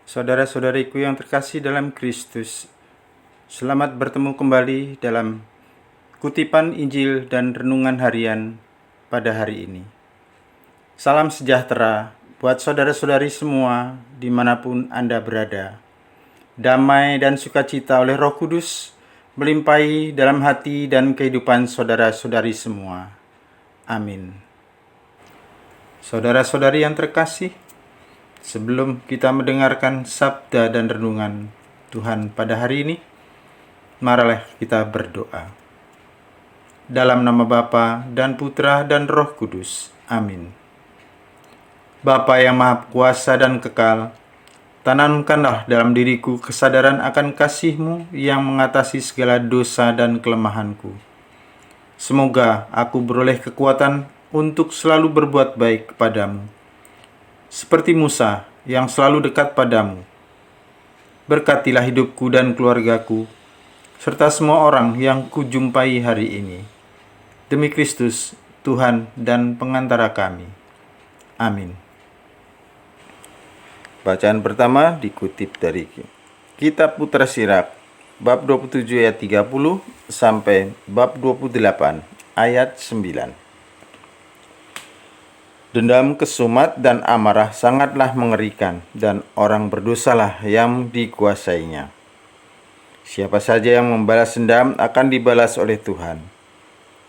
Saudara-saudariku yang terkasih dalam Kristus, selamat bertemu kembali dalam kutipan Injil dan renungan harian pada hari ini. Salam sejahtera buat saudara-saudari semua dimanapun Anda berada. Damai dan sukacita oleh Roh Kudus melimpahi dalam hati dan kehidupan saudara-saudari semua. Amin. Saudara-saudari yang terkasih, sebelum kita mendengarkan sabda dan renungan Tuhan pada hari ini, marilah kita berdoa. Dalam nama Bapa dan Putra dan Roh Kudus. Amin. Bapa yang Maha Kuasa dan kekal, tanamkanlah dalam diriku kesadaran akan kasih-Mu yang mengatasi segala dosa dan kelemahanku. Semoga aku beroleh kekuatan untuk selalu berbuat baik kepadamu, seperti Musa yang selalu dekat padamu. Berkatilah hidupku dan keluargaku, serta semua orang yang kujumpai hari ini. Demi Kristus, Tuhan dan pengantara kami. Amin. Bacaan pertama dikutip dari Kitab Putra Sirak, bab 27 ayat 30 sampai bab 28 ayat 9. Dendam, kesumat, dan amarah sangatlah mengerikan, dan orang berdosalah yang dikuasainya. Siapa saja yang membalas dendam akan dibalas oleh Tuhan.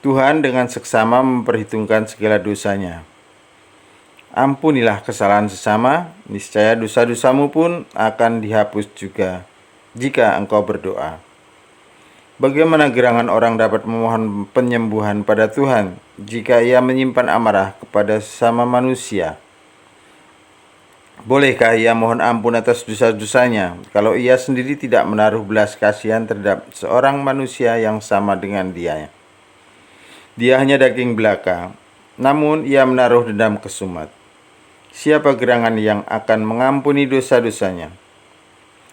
Tuhan dengan seksama memperhitungkan segala dosanya. Ampunilah kesalahan sesama, niscaya dosa-dosamu pun akan dihapus juga, jika engkau berdoa. Bagaimana gerangan orang dapat memohon penyembuhan pada Tuhan jika ia menyimpan amarah kepada sesama manusia? Bolehkah ia mohon ampun atas dosa-dosanya kalau ia sendiri tidak menaruh belas kasihan terhadap seorang manusia yang sama dengan dia? Dia hanya daging belaka, namun ia menaruh dendam kesumat. Siapa gerangan yang akan mengampuni dosa-dosanya?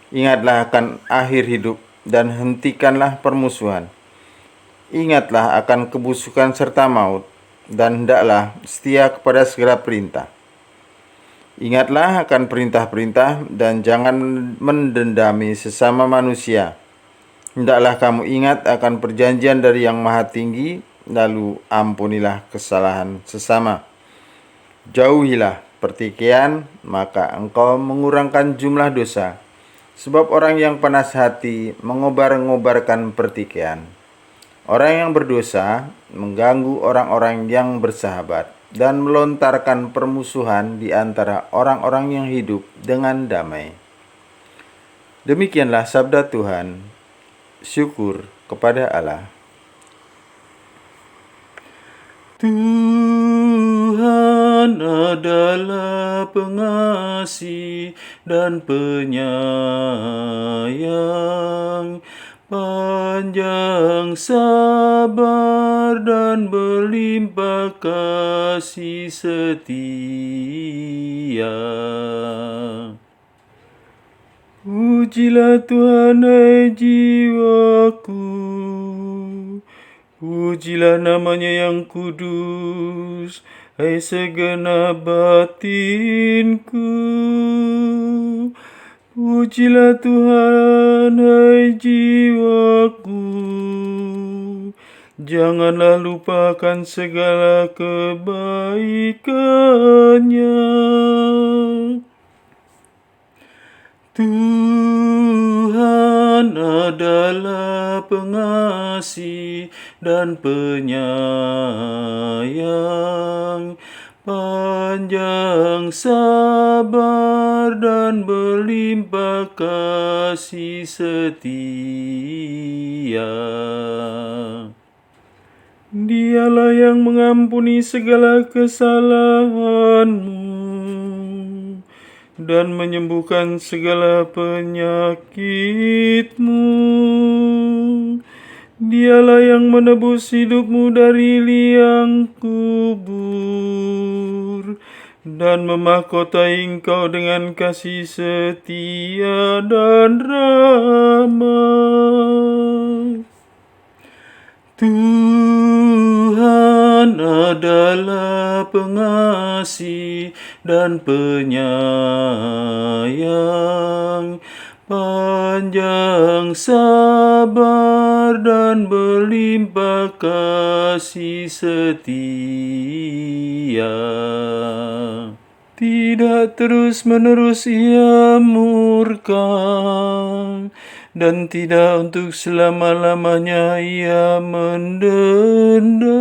Ingatlah akan akhir hidup dan hentikanlah permusuhan. Ingatlah akan kebusukan serta maut, dan hendaklah setia kepada segala perintah. Ingatlah akan perintah-perintah dan jangan mendendami sesama manusia. Hendaklah kamu ingat akan perjanjian dari Yang Maha Tinggi, lalu ampunilah kesalahan sesama. Jauhilah pertikaian, maka engkau mengurangkan jumlah dosa. Sebab orang yang panas hati mengobar-ngobarkan pertikaian. Orang yang berdosa mengganggu orang-orang yang bersahabat dan melontarkan permusuhan di antara orang-orang yang hidup dengan damai. Demikianlah sabda Tuhan. Syukur kepada Allah. Tuhan adalah pengasih dan penyayang, panjang sabar dan berlimpah kasih setia. Pujilah Tuhan, hai jiwaku, pujilah namanya yang kudus, hai segenap batinku. Pujilah Tuhan, hai jiwaku, janganlah lupakan segala kebaikannya. Tuhan adalah pengasih dan penyayang, panjang sabar dan berlimpah kasih setia. Dialah yang mengampuni segala kesalahanmu dan menyembuhkan segala penyakitmu. Dialah yang menebus hidupmu dari liang kubur dan memahkotai engkau dengan kasih setia dan rahmat. Tuhan adalah pengasih dan penyayang, panjang sabar dan berlimpah kasih setia. Tidak terus-menerus ia murka, dan tidak untuk selama-lamanya ia mendendam.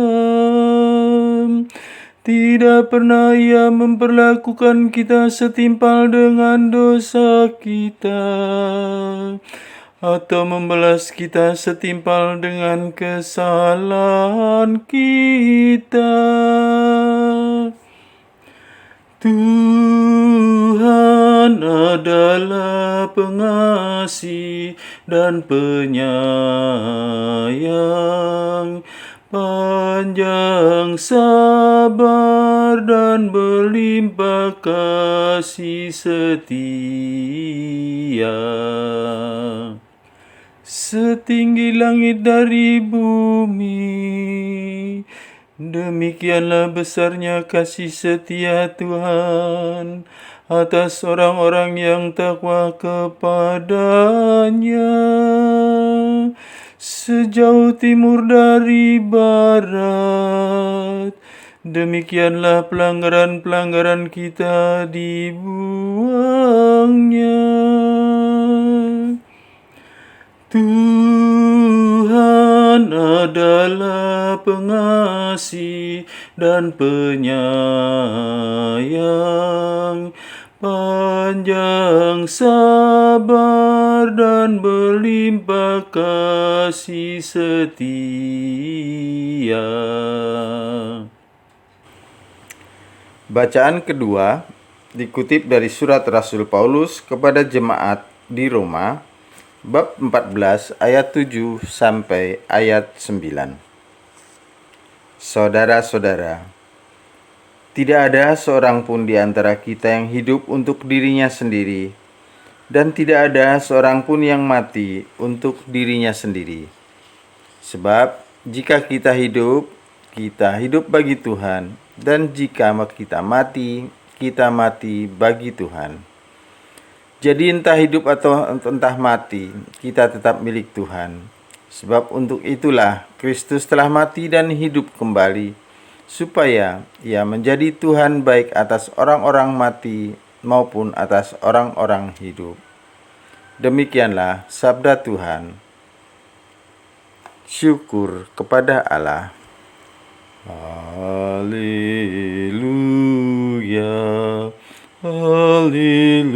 Tidak pernah ia memperlakukan kita setimpal dengan dosa kita, atau membalas kita setimpal dengan kesalahan kita. Tuhan adalah pengasih dan penyayang, panjang sabar dan berlimpah kasih setia. Setinggi langit dari bumi, demikianlah besarnya kasih setia Tuhan atas orang-orang yang takwa kepadanya. Sejauh timur dari barat, demikianlah pelanggaran-pelanggaran kita dibuangnya. Tuhan adalah pengasih dan penyayang, panjang sabar dan berlimpah kasih setia. Bacaan kedua dikutip dari surat Rasul Paulus kepada jemaat di Roma, bab 14 ayat 7 sampai ayat 9. Saudara-saudara, tidak ada seorang pun di antara kita yang hidup untuk dirinya sendiri, dan tidak ada seorang pun yang mati untuk dirinya sendiri. Sebab jika kita hidup bagi Tuhan, dan jika kita mati bagi Tuhan. Jadi entah hidup atau entah mati, kita tetap milik Tuhan. Sebab untuk itulah Kristus telah mati dan hidup kembali, supaya ia menjadi Tuhan baik atas orang-orang mati maupun atas orang-orang hidup. Demikianlah sabda Tuhan. Syukur kepada Allah. Haleluya. Haleluya.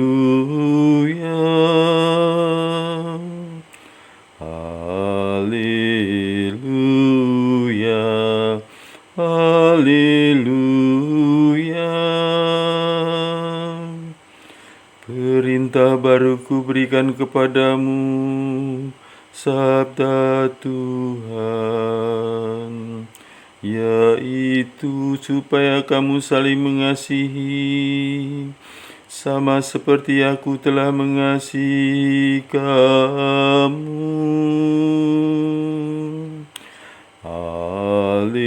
Haleluya. Haleluya. Perintah baru kuberikan kepadamu, sabda Tuhan, yaitu supaya kamu saling mengasihi, sama seperti aku telah mengasihi kamu. Haleluya.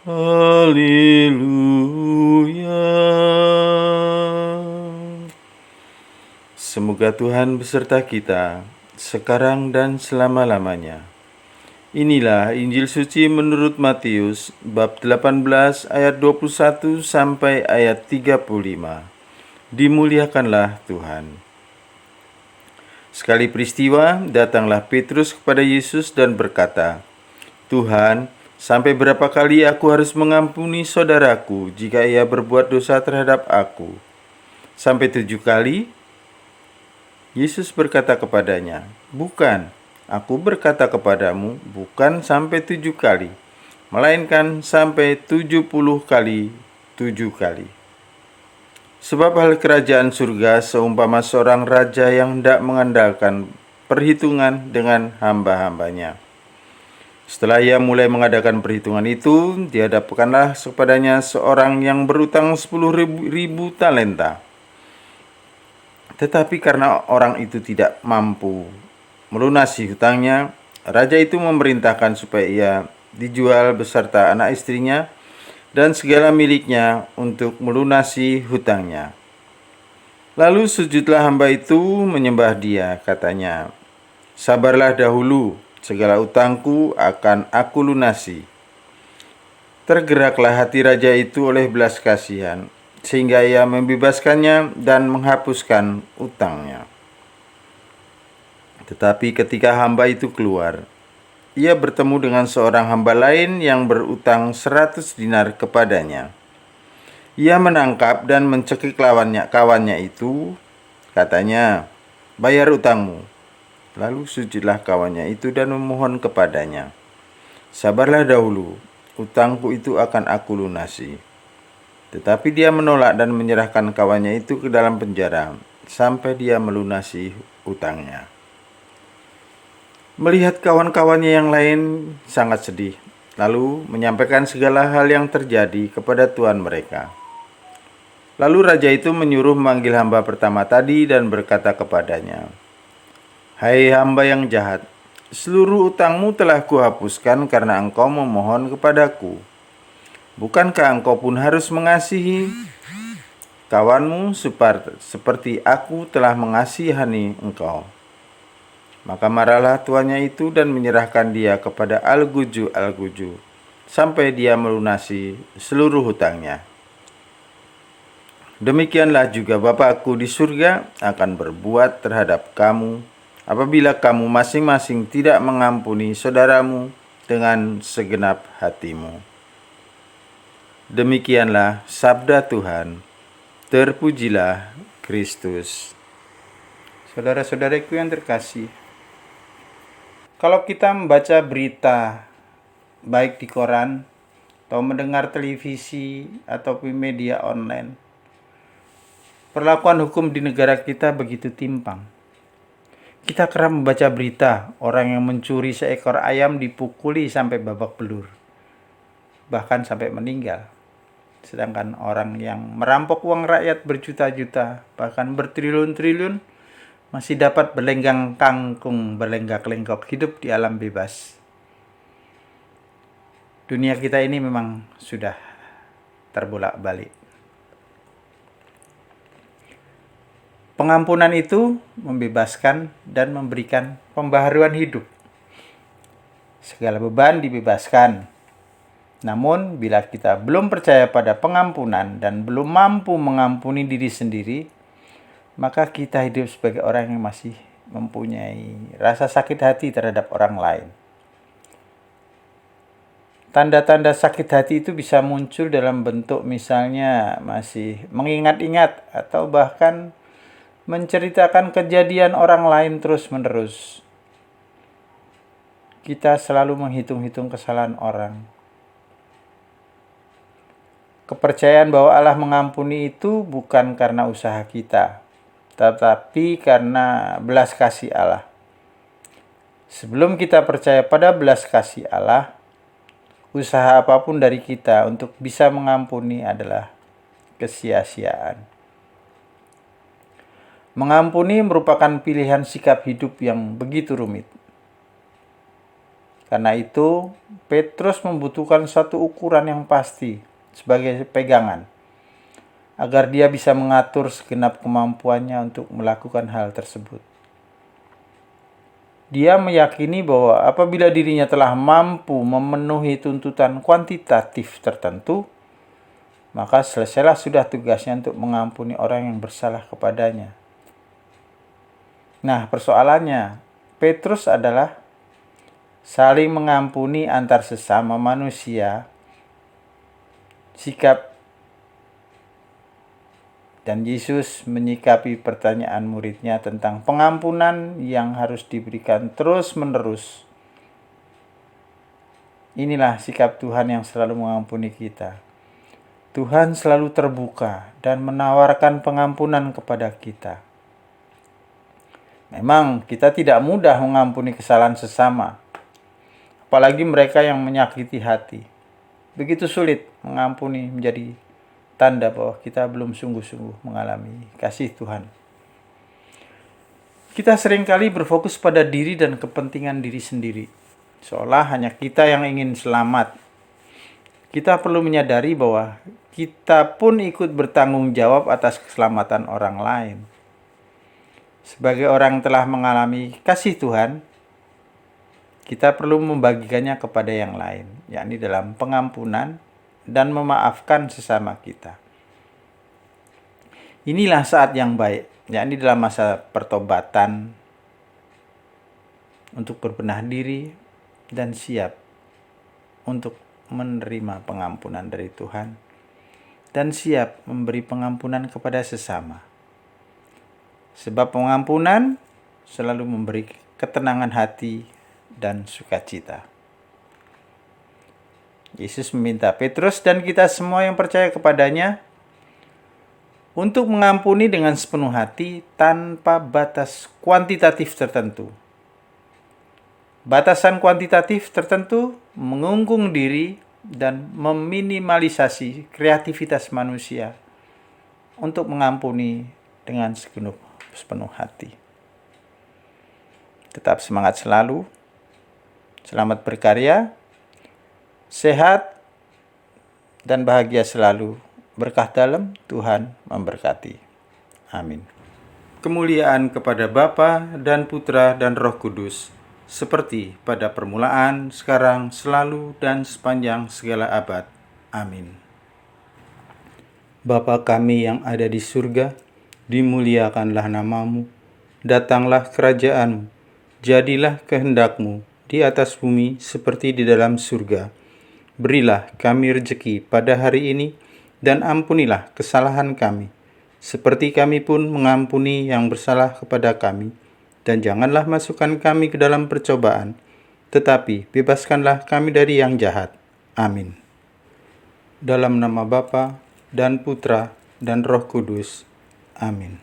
Haleluya. Semoga Tuhan beserta kita sekarang dan selama-lamanya. Inilah Injil suci menurut Matius bab 18 ayat 21 sampai ayat 35. Dimuliakanlah Tuhan. Sekali peristiwa, datanglah Petrus kepada Yesus dan berkata, "Tuhan, sampai berapa kali aku harus mengampuni saudaraku jika ia berbuat dosa terhadap aku? Sampai 7 kali?" Yesus berkata kepadanya, "Bukan, aku berkata kepadamu, bukan sampai 7 kali, melainkan sampai 70 kali 7 kali. Sebab hal kerajaan surga seumpama seorang raja yang hendak mengandalkan perhitungan dengan hamba-hambanya. Setelah ia mulai mengadakan perhitungan itu, dihadapkanlah kepadanya seorang yang berutang 10.000 talenta. Tetapi karena orang itu tidak mampu melunasi hutangnya, raja itu memerintahkan supaya ia dijual beserta anak istrinya dan segala miliknya untuk melunasi hutangnya. Lalu sujudlah hamba itu menyembah dia, katanya, sabarlah dahulu, segala utangku akan aku lunasi. Tergeraklah hati raja itu oleh belas kasihan, sehingga ia membebaskannya dan menghapuskan utangnya. Tetapi ketika hamba itu keluar, ia bertemu dengan seorang hamba lain yang berutang 100 dinar kepadanya. Ia menangkap dan mencekik kawannya itu, katanya, bayar utangmu. Lalu sujudlah kawannya itu dan memohon kepadanya, sabarlah dahulu, utangku itu akan aku lunasi. Tetapi dia menolak dan menyerahkan kawannya itu ke dalam penjara, sampai dia melunasi utangnya. Melihat kawan-kawannya yang lain sangat sedih, lalu menyampaikan segala hal yang terjadi kepada tuan mereka. Lalu raja itu menyuruh memanggil hamba pertama tadi dan berkata kepadanya, hai hamba yang jahat, seluruh utangmu telah kuhapuskan karena engkau memohon kepadaku. Bukankah engkau pun harus mengasihi kawanmu seperti aku telah mengasihani engkau? Maka marahlah tuannya itu dan menyerahkan dia kepada Al-Guju sampai dia melunasi seluruh hutangnya. Demikianlah juga Bapakku di surga akan berbuat terhadap kamu apabila kamu masing-masing tidak mengampuni saudaramu dengan segenap hatimu. Demikianlah sabda Tuhan. Terpujilah Kristus. Saudara-saudaraku yang terkasih, kalau kita membaca berita baik di koran atau mendengar televisi ataupun media online, perlakuan hukum di negara kita begitu timpang. Kita kerap membaca berita orang yang mencuri seekor ayam dipukuli sampai babak belur, bahkan sampai meninggal. Sedangkan orang yang merampok uang rakyat berjuta-juta, bahkan bertriliun-triliun, masih dapat berlenggang kangkung, berlenggak-lenggok hidup di alam bebas. Dunia kita ini memang sudah terbolak-balik. Pengampunan itu membebaskan dan memberikan pembaharuan hidup. Segala beban dibebaskan. Namun, bila kita belum percaya pada pengampunan dan belum mampu mengampuni diri sendiri, maka kita hidup sebagai orang yang masih mempunyai rasa sakit hati terhadap orang lain. Tanda-tanda sakit hati itu bisa muncul dalam bentuk misalnya masih mengingat-ingat atau bahkan menceritakan kejadian orang lain terus-menerus. Kita selalu menghitung-hitung kesalahan orang. Kepercayaan bahwa Allah mengampuni itu bukan karena usaha kita, tetapi karena belas kasih Allah. Sebelum kita percaya pada belas kasih Allah, usaha apapun dari kita untuk bisa mengampuni adalah kesia-siaan. Mengampuni merupakan pilihan sikap hidup yang begitu rumit. Karena itu, Petrus membutuhkan satu ukuran yang pasti sebagai pegangan, agar dia bisa mengatur segenap kemampuannya untuk melakukan hal tersebut. Dia meyakini bahwa apabila dirinya telah mampu memenuhi tuntutan kuantitatif tertentu, maka selesailah sudah tugasnya untuk mengampuni orang yang bersalah kepadanya. Nah, persoalannya, Petrus adalah saling mengampuni antar sesama manusia, sikap, dan Yesus menyikapi pertanyaan muridnya tentang pengampunan yang harus diberikan terus-menerus. Inilah sikap Tuhan yang selalu mengampuni kita. Tuhan selalu terbuka dan menawarkan pengampunan kepada kita. Memang kita tidak mudah mengampuni kesalahan sesama, apalagi mereka yang menyakiti hati. Begitu sulit mengampuni, menjadi tanda bahwa kita belum sungguh-sungguh mengalami kasih Tuhan. Kita seringkali berfokus pada diri dan kepentingan diri sendiri, seolah hanya kita yang ingin selamat. Kita perlu menyadari bahwa kita pun ikut bertanggung jawab atas keselamatan orang lain. Sebagai orang yang telah mengalami kasih Tuhan, kita perlu membagikannya kepada yang lain, yakni dalam pengampunan dan memaafkan sesama kita. Inilah saat yang baik, yakni dalam masa pertobatan, untuk berbenah diri dan siap untuk menerima pengampunan dari Tuhan dan siap memberi pengampunan kepada sesama. Sebab pengampunan selalu memberi ketenangan hati dan sukacita. Yesus meminta Petrus dan kita semua yang percaya kepadanya untuk mengampuni dengan sepenuh hati tanpa batas kuantitatif tertentu. Batasan kuantitatif tertentu mengungkung diri dan meminimalisasi kreativitas manusia untuk mengampuni dengan sepenuh hati. Tetap semangat selalu, selamat berkarya, sehat, dan bahagia selalu. Berkah dalam, Tuhan memberkati. Amin. Kemuliaan kepada Bapa dan Putra dan Roh Kudus, seperti pada permulaan, sekarang, selalu, dan sepanjang segala abad. Amin. Bapa kami yang ada di surga, dimuliakanlah namamu, datanglah kerajaanmu, jadilah kehendak-Mu di atas bumi seperti di dalam surga. Berilah kami rejeki pada hari ini, dan ampunilah kesalahan kami, seperti kami pun mengampuni yang bersalah kepada kami. Dan janganlah masukkan kami ke dalam percobaan, tetapi bebaskanlah kami dari yang jahat. Amin. Dalam nama Bapa dan Putra dan Roh Kudus. Amin.